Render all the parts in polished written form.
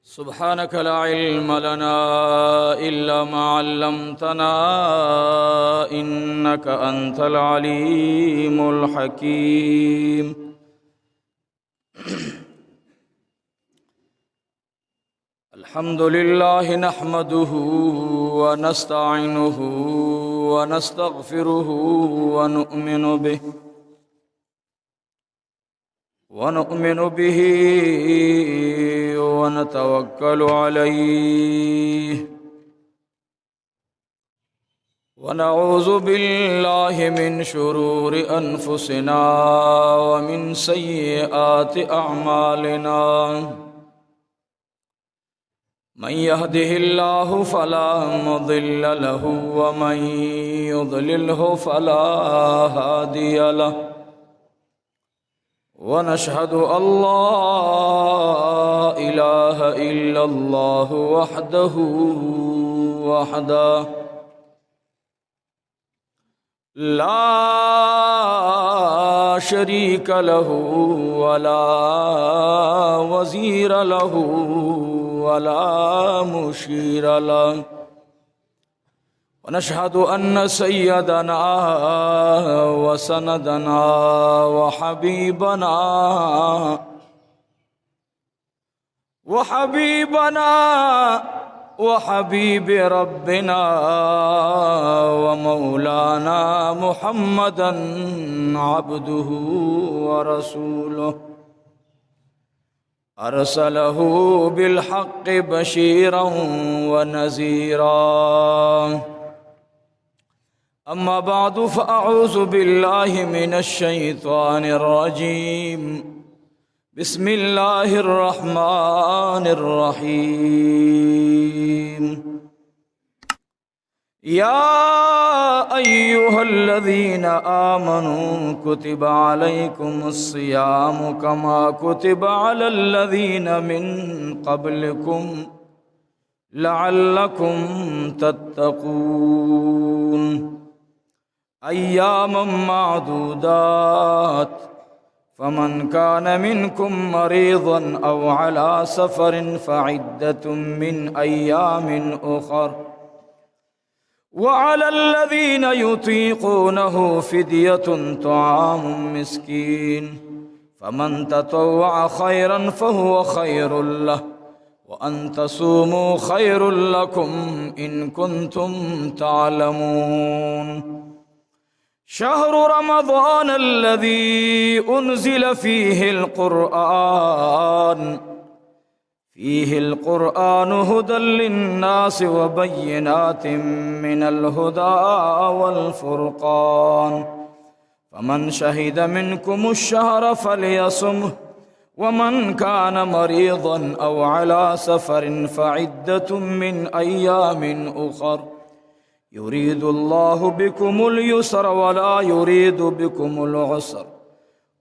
سبحانك لا علم لنا إلا ما علمتنا إنك أنت العليم الحكيم. الحمد لله نحمده ونستعينه ونستغفره ونؤمن به ونتوكل عليه ونعوذ بالله من شرور أنفسنا ومن سيئات أعمالنا. من يهده الله فلا مضل له ومن يضلله فلا هادي له. ونشهد أن لا إله إلا الله وحده لا شريك له ولا وزير له ولا مشير له. ونشهد أن سيدنا وسندنا وحبيبنا وحبيب ربنا ومولانا محمدا عبده ورسوله أرسله بالحق بشيرا ونذيرا. أما بعد فأعوذ بالله من الشيطان الرجيم. بسم الله الرحمن الرحيم. يا أيها الذين آمنوا كتب عليكم الصيام كما كتب على الذين من قبلكم لعلكم تتقون. أياما معدودات. فمن كان منكم مريضا أو على سفر فعدة من أيام أخر. وعلى الذين يطيقونه فدية طعام مسكين. فمن تطوع خيرا فهو خير له وأن تصوموا خير لكم إن كنتم تعلمون. شهر رمضان الذي أنزل فيه القرآن هدى للناس وبينات من الهدى والفرقان. فمن شهد منكم الشهر فليصمه ومن كان مريضا أو على سفر فعدة من أيام أخر. يريد الله بكم اليسر ولا يريد بكم العسر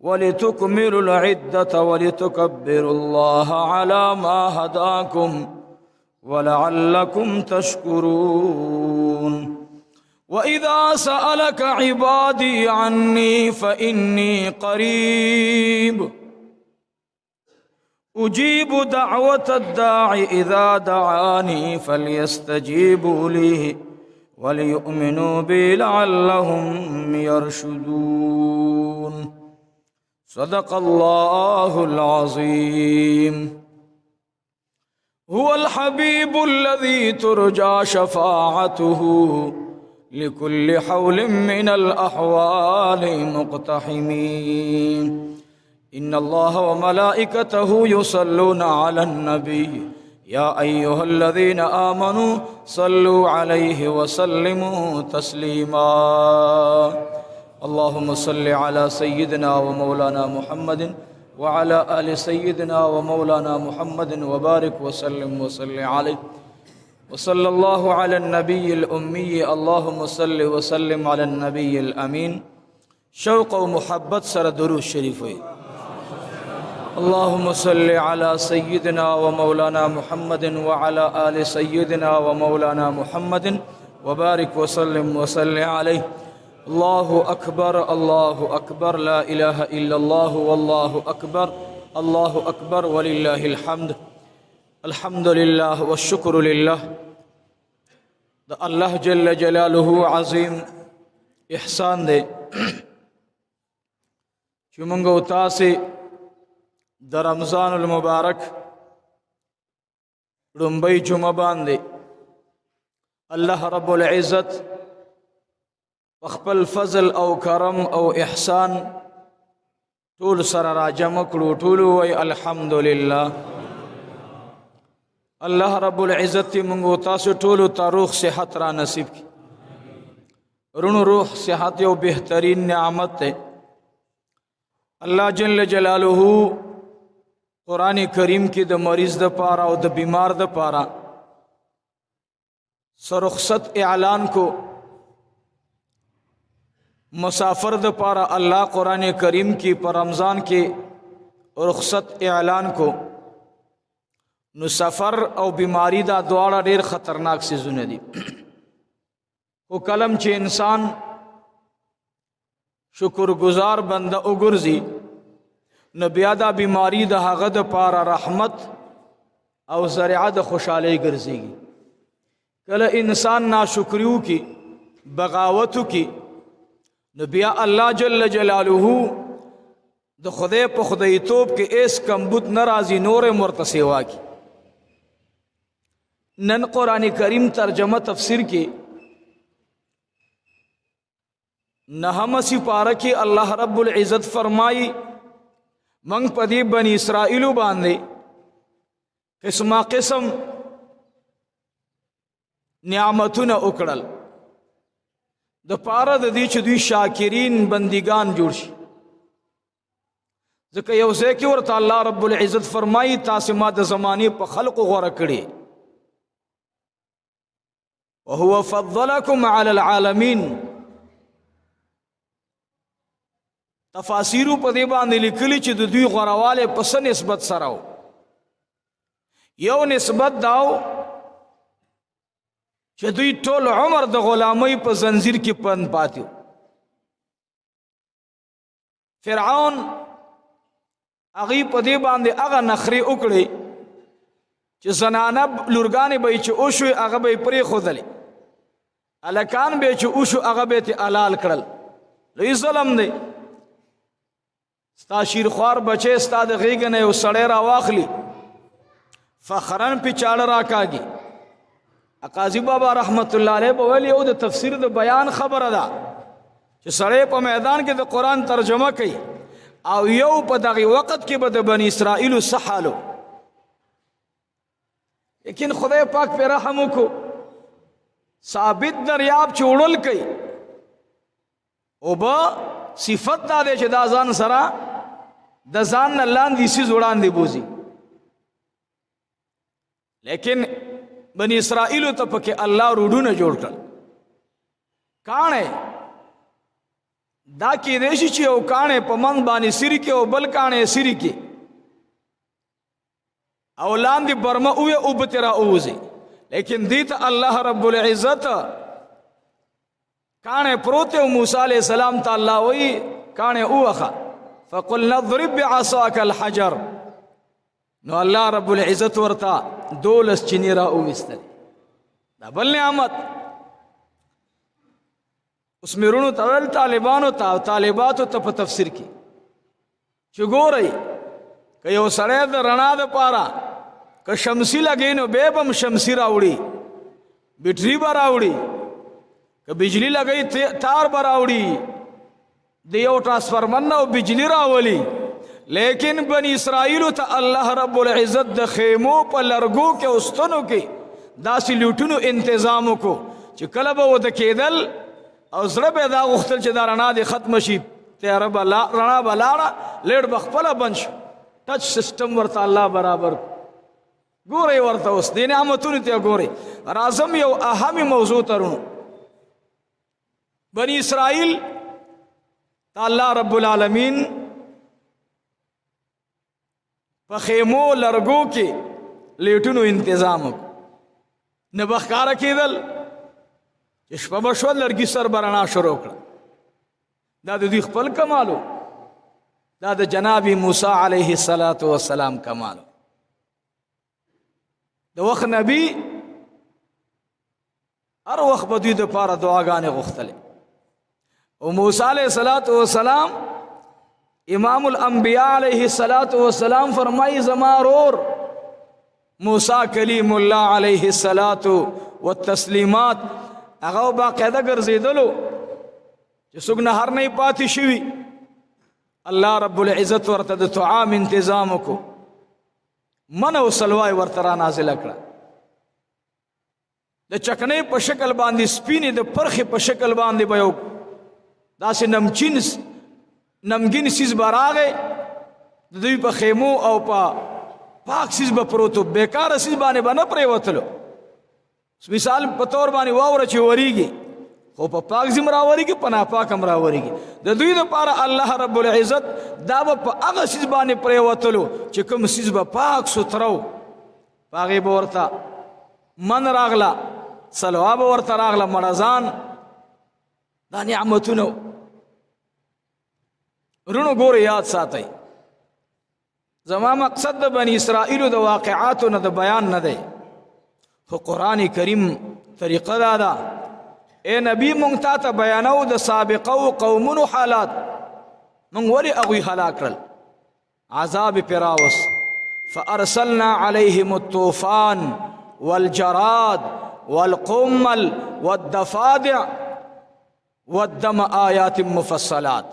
ولتكملوا العدة ولتكبروا الله على ما هداكم ولعلكم تشكرون. وإذا سألك عبادي عني فإني قريب أجيب دعوة الداع إذا دعاني فليستجيبوا لي وليؤمنوا بي لعلهم يرشدون. صدق الله العظيم. هو الحبيب الذي ترجى شفاعته لكل حول من الأحوال مقتحمين. إن الله وملائكته يصلون على النبي يا أيها الذين آمنوا صلوا عليه وسلموا تسليما. اللهم صل على سيدنا ومولانا محمد وعلى آل سيدنا ومولانا محمد وبارك وسلم عليه. وصلى الله على النبي الأمي. اللهم صل وسلم على النبي الأمين. شوق ومحبت سر درود شريف. اللهم صل على سيدنا ومولانا محمد وعلى آل سيدنا ومولانا محمد وبارك وسلم عليه. الله أكبر الله أكبر لا إله إلا الله والله أكبر الله أكبر ولله الحمد. الحمدلله والشکر لله د الله جل جلاله عظیم احسان دی چې موږ او تاسو د رمضان المبارک لومبۍ جمعه باندې الله رب العزت خپل فضل او کرم او احسان ټول سره راجمع کړو. ټول وای الحمدلله. الله رب العزت موږ تاسو ټول ته روح صحت را نصیب کړي. رونو روح صحت یو بهترین نعمت ده. الله جل جلاله قرآن کریم کې د مریض د پاره او د بیمار د پاره سرخصت اعلان کو. مسافر د پاره الله قرآن کریم کې پر رمضان کې رخصت اعلان کو. نو سفر او بیماری دا دواړه ډېر خطرناک سيزونه دي. او کلم چې انسان شکرګزار بنده وګرځي نو بیا دا بیماری د هغه د پاره رحمت او ذریعہ د خوشحالۍ ګرځيږي. کله انسان ناشکریو کی بغاوتو کی نو بیا الله جل جلاله د خدای په خدایتوب کې ایس کمبود ناراضي نور مرته سیوا کی. نن قرآن کریم ترجمه تفسیر کې نهم سپاره کې الله رب العزت فرمایي منگ پدی بنی اسرائیلو باندې قسمه قسم نعمتونه وکړل د پاره د دې چې دوی شاکرین بندگان جوړ شي. ځکه یو ځای کې ورته الله رب العزت فرمایي تاسو ما د زمانه په خلق غوړه کړی وهو فضلکم علی العالمین. تفاسیرو په دې باندې لیکلي چې د دوی غوړواله په څه نسبت سره و. یو نسبت داو چې دوی ټول عمر د غلامۍ په زنجیر کې پند پاتیو. فرعون هغه په دې باندې هغه نخري وکړي چې زنانه لورګانې به چې او شو هغه به پرې خودلې الکان به چې او شو هغه به ته حلال کړل. لوی ظلم دی. ستا شیرخوار بچې ستا د غېږ نه یو سړی را واخلي فخرن په چاړه راکاږي. قاضي بابا رحمت الله علیه په ویل یو د تفسیر د بیان خبره ده چې سړی په میدان کې د قرآن ترجمه کوي او یو په دغه وخت کې به د بنی اسرائیل سحالو. لیکن خدای پاک په رحم وکړو ثابت دریاب چوړل کوي او با صفت دا دی چې دا ځان سره د ځان نه لاندې سي وړاندې بوزي. لیکن بنی اسرائیل ته پکې الله روډونه جوړ کړل. کانه دا کې دیشي چې او کانه په من باندې سری کې او بل کانه سری کې او لاندې برمه او بترا اوزي. لیکن دیت الله رب العزت کانه پروت او موسی علیہ السلام تعالی وی کانه اوخه فقلنا اضرب بعصاك الحجر. نو الله رب العزت ورتا دولس چنی را اوستل. دا بل نعمت. اوس میرونو تول طالبانو ته طالباتو ته په تفسیر کې چې ګورئ که یو سړی د رڼا د پاره که شمسی لګی نو به بم شمسی راوړي بیټری به راوړي که بجلی لګی تار به راوړي د یو ټرانسفارمر نه بجلی راولي. لیکن بنی اسرائیل ته الله رب العزت د خیمو په لرګو کې اوستنو کې داسې لوټونو تنظیم وکړو چې کله به ود کېدل او زړه به دا غوښتل چې دا رڼا دې ختم شي تیاره به رڼا به لاړه لیډ به خپله بند شو. ټچ سسټم ورته الله برابر. ګورئ ورته اوس دې نعمتونو ته ګورئ. راځم یو اهمي موضوع ترونو. بنی اسرائیل ته الله رب العالمین په خیمو لرګو کې لیټونو تنظیم وکړو. نه به ښکاره کېدل چې شپه به شوه لرګي سر به رڼا شروع کړه. دا د دوی خپل کمالو. دا د جناب موسی علیه السلام کمالو. د وخت نبی هر وخت به دوی دپاره دعاګانې غوښتلې. او موسی علیه السلام امام الانبیاء علیه السلام فرمایي زما رور موسی کلیم الله علیه التسلیمات هغه باقاعده ګرځېدلو چې څوک نهر نه پاتې شوي. الله رب العزت ورته د طعام انتظام وکړو، من او سلوای ورته را نازله کړه. د چکنۍ په شکل باندې سپینې د پرخې په شکل باندې به یو داسې نمګین سیز به راغی د دوی په خیمو او په پاک سیز به پروت و، بیکاره سیز باندې به نه پرېوتلو. مثال په طور باندې واوره چې وریږي خو په پاک ځای راورېږي، په ناپاک هم راورېږي. د دوی دپاره الله رب العزت دا به په هغه سیز باندې پرېوتلو چې کوم سیز به پاک سوتره و، په هغې به ورته من راغله، سلوا به ورته راغله، مړزان. دا نعمتونه رونو ګورې یاد ساتئ. زما مقصد د بني اسرائیلو د واقعاتو نه د بیان نه دی، خو قرآن کریم طریقه دا ده اے نبی مونږ تا ته بیانو د سابقو قومونو حالات، مونږ ولې هغوی هلاک کړل. عذاب پرې راوست. فارسلنا علیهم الطوفان والجراد والقمل والضفادع والدم آیات مفصلات.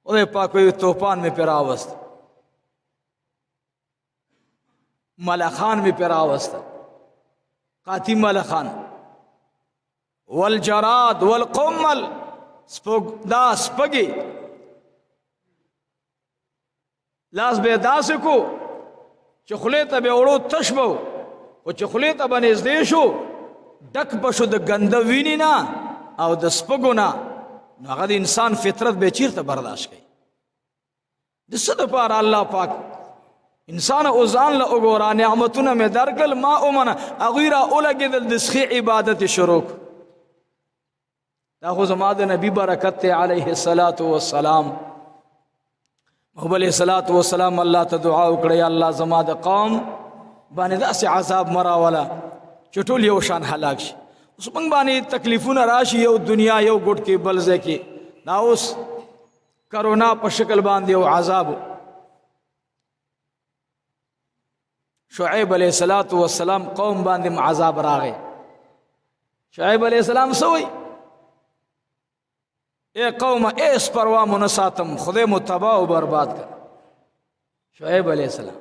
خدای پاک وایي طوفان مې پرې راوست، ملخان مې پرې راوسته، قاطی ملخان، والجراد والقمل دا سپگی لاس به داسې کو چې خولې ته به وړو تش به و، خو چې خولې ته به نږدې شو ډک به شو د ګنده وینې نه او د سپګو نه، نو هغه د انسان فطرت به چیرته برداشت کوي. د څه دپاره الله پاک انسان او ځان له وګوره نعمتونه مې درکړل، ما ومنه، هغوی را ولګېدل د سخي عبادت یې شروع. دا خو زما د نبي برکت دی علیه السلام. محبوب علیه السلام الله ته دعا وکړه، یا الله زما د قوم باندې داسې عذاب مه راوله چې ټول یو شان هلاک شي. اوس موږ باندې تکلیفونه راشي یو دنیا یو ګوټ کې بل ځای کې، دا اوس کرونا په شکل باندې یو عذاب. شعیب علیه السلام قوم باندې عذاب راغی. شعیب علیه السلام څه وایي؟ اے قوم ایس پروا مو نه ساتم، خدای مو تباه او برباد کړ. شعیب علیه السلام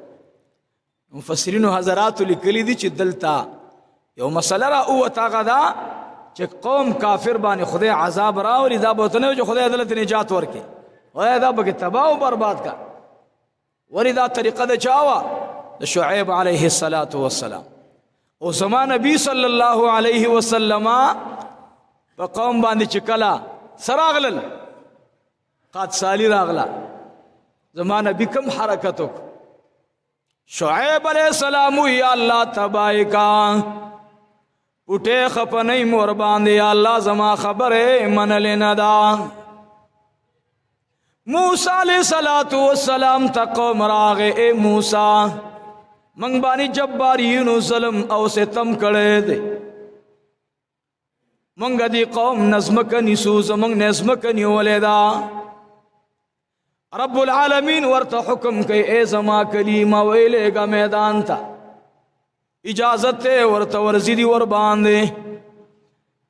مفسرینو حضراتو لیکلي دي چې دلته یو مسله را اووته، هغه دا چې قوم کافر باندې خدای عذاب راولي، دا به ورته نه وي چې خدای دلته نجات ورکړي، خدای دا پکې تباه او برباد کړ. ولې دا طریقه د چا وه؟ د شعیب علیه السلام. او زما نبی صلی الله علیه وسلم په قوم باندې چې کله سراغلل قد سالی راغله، زما نبی کم حرکت وکړ؟ شعیب علیہ السلام یا اللہ تباہی کا پوٹے خپنی مور باندے، یا اللہ زما خبرے من لینا دا. موسیٰ علیہ السلام تا قوم راغے، اے موسیٰ منگ بانی جبارین و ظلم او ستم کڑے دے، منگ دی قوم نظمکنی سوز منگ نظمکنی ولیدہ. رب العالمین ورطا حکم کئی اے زما کلیمہ ویلے گا میدان تا، اجازت تے ورطا ورزیدی ورباندے.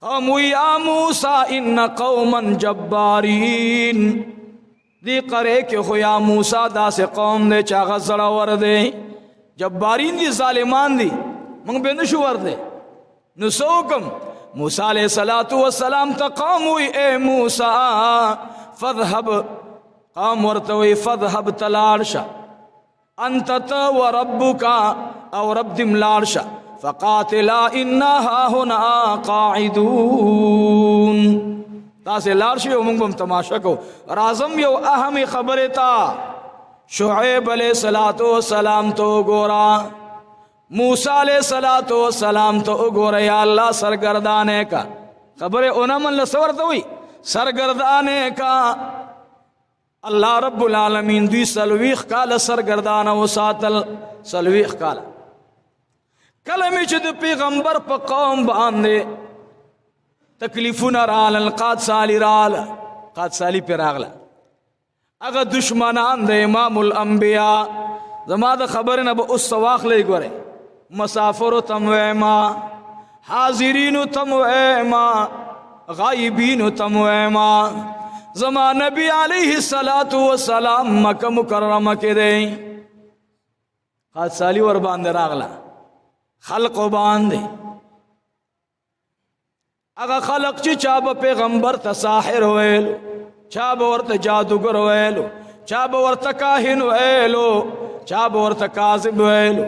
قومو یا موسیٰ ان قوما جبارین، دی قرے کے خویا موسیٰ دا سے قوم دے چاگا زڑا وردے، جبارین دی ظالمان دی، منگ بے نشو وردے نسوکم. موسیٰ علیہ السلام تا قومو اے موسیٰ فذہب، قام ورتوی فذهب تلارشا انت و ربکا او رب دم لارشا فقاتلا انہا ہنا قاعدون. تاسے لارشی و منگم تماشا کو رازم یو اہمی خبری تا. شعیب علیہ السلام تو گورا، موسیٰ علیہ السلام تو گورا، یا اللہ سرگردانے کا خبر اونا من لسورتوی سرگردانے کا. اللہ رب العالمین دوی سلویخ کالا سرگردانا و ساتل، سلویخ کالا کله مې چې د پیغمبر په قوم باندې تکلیفونه رالل، قادسالي راله، قادسالي پې راغله، هغه دشمنان د امام الانبیاء زما د خبرې نه به اوس څه واخلئ. ګورئ مسافرو ته م ویما، حاضرینو ته م ویما، غایبینو ته م ویما، زما نبی علیه الصلاة والسلام مکه مکرمه کې دی. قادسالي ور باندې راغله، خلقو باندې هغه خلق چې چا به پیغمبر ته ساحر ویلو، چا به ورته جادوګر ویلو، چا به ورته کاهن ویلو، چا به ورته کاذب ویلو،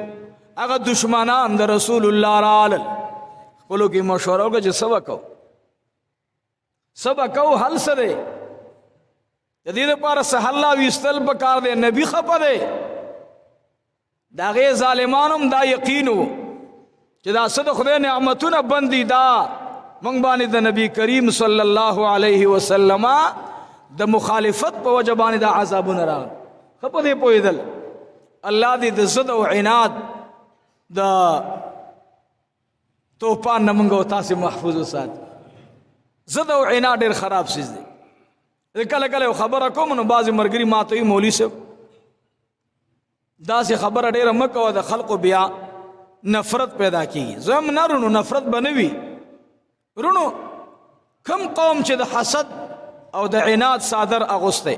هغه دشمنان د رسول الله رالل. خپلو کې مشوره وکړه چې څه به کوو، څه به کوو، حل څه دی؟ د دې دپاره څه حل راویستل پکار دی. نبي خفه دی، د هغې ظالمانو هم دا یقین و چې دا څه د خدای نعمتونه بندي، دا موږ باندې د نبی کریم صلی الله علیه وسلم د مخالفت په وجه باندې دا عذابونه راغلل. ښه په دې پوهېدل الله دې د ضد او عناد د توپان نه موږ او تاسې محفوظ وساتي. ضد او عناد ډېر خراب څیز دی. کله کله یو خبره کوم نو بعضې ملګري ما ته وي مولوي صاحب داسې خبره ډېره مه کوه، د خلقو بیا نفرت پیدا کېږي. زه هم نه رونو نفرت به نه وي رونو. کم قوم چې د حسد او د عناد صادر اغوستی،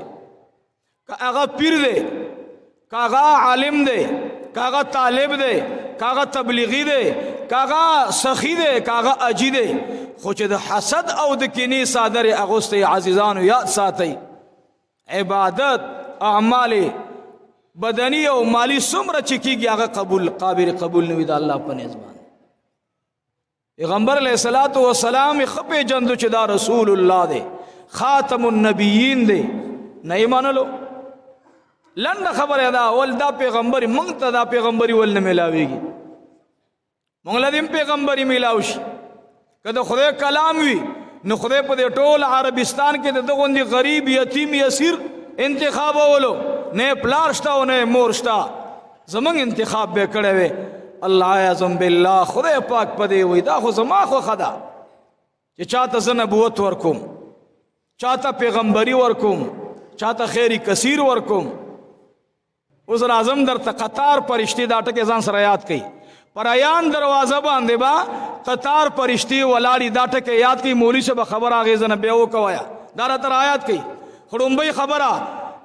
که هغه پیر دی، که هغه عالم دی، که هغه طالب دی، که هغه تبلیغی دی، که هغه سخی دی، که هغه اجی دی، خو چې د حسد او د کینې صادر اغوستی، عزیزانو یاد ساتئ عبادت اعمال بدنی او مالی څومره چې کېږي هغه قابل قبول نه وي د الله په نزد باندې. پیغمبر علیه الصلاة والسلام ښه پېژندو چې دا رسول الله دی، خاتم النبیین دی، نه یې منلو. لنډه خبره ده، ول دا پیغمبري موږ ته دا پیغمبري ول نه میلاویږي، موږ له دې پیغمبري میلاو شي. که د خدای کلام وي نو خدای په دې ټول عربستان کې د دغه غوندې غریب یتیم یسیر انتخابولو، نه پلار شته او نه مور شته، زمونږ انتخاب به کړی وی. الله اعظم بالله خدای پاک په دې وایي دا خو زما خوښه ده چې چاته زه نبوت ورکوم، چاته پیغمبري ورکوم، چاته خیری کثیر ورکوم. اوس راځم درته قطار پرشتي دا ټکې ځان سره یاد کړئ. پریان دروازه باندې با قطار پرشتي ولاړي، دا ټکې یاد کړئ. مولوي صاحب خبره اغېزه نه بیا وکوایه، دا راته یاد کړئ. خړومبۍ خبره.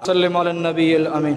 سلم علی النبی الامین.